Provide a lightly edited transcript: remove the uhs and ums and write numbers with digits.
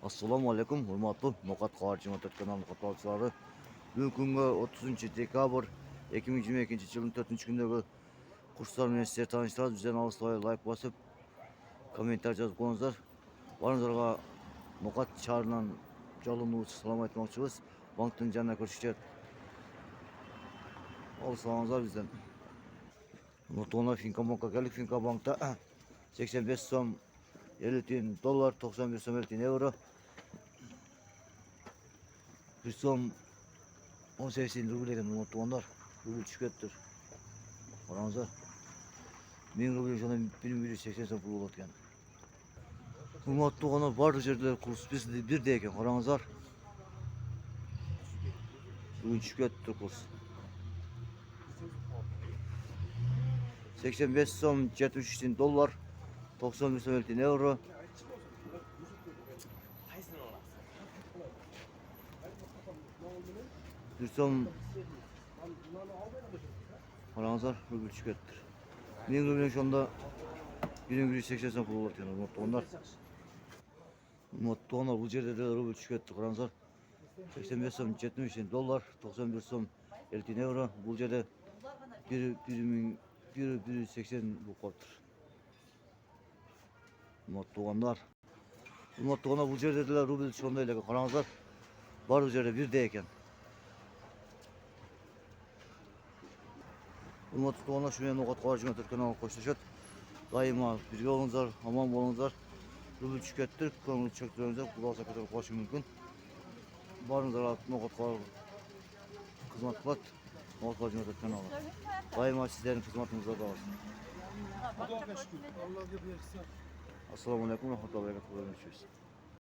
Assalamu alaikum, hurmatlı Nokat Kavarcı Motor kanalı katılımcıları. Bugünkü 30 dekabr 2022 yılın 4. gündeki kurslarını sizlere tanıştıracağız. Bizden alıştırmayı like basıp komentar yazıp koyunuzlar. Barınızlarga Nokat çağrılan calını salam etmekçiyiz. Banktan canına görüşeceğiz. Alıştırmanızlar bizden. Notona Finka Bank'a geldik. Finka Bank'ta 85 som 50 tin dolar, 91 som 50 tin euro. Bir som 18 ruble ekan unuttuğunlar. Ruble çıkıttır. Paramızlar. 1000 ruble şuna 1180 som pul bolot ekan. Unuttuğunlar barı жерде kurs bizde bir de ekan. Paramızlar. Bugün çıkıttır kurs. 85 som 73 tin dolar, 91 som 50 tin euro. Bir som paramızlar ruble çıkıttır. 1000 ruble şu anda 1180 som pul bolot ekan. Unuttuğunlar. Unuttuğunlar bu жерде de ruble çıkıttır. Paramızlar. 85 som 73 tin dolar, 91 som 50 tin euro. Bu жерде 1.80 bu koptur. Unuttuğunlar. Unuttuğunlar bu жерде de ruble çıkanda ile paramızlar. Бар bu жерде bir de ekan. Unuttuğunlar şuna Nokat Kavarcı Motor kanalı koşuşat. Daima birge olunuzlar, aman bolunuzlar. Ruble çıkıttır, konuyu çöktürünüzler. Kulağı sakatır koşu mümkün. Barınızlar Nokat Kavarcı hizmet kılat. Nokat Kavarcı Motor kanalı. Daima sizlerin hizmetinizde kalsın. Allah'a şükür. Allah bir Assalamu alaikum ve rahmetullahi ve berekatuhu.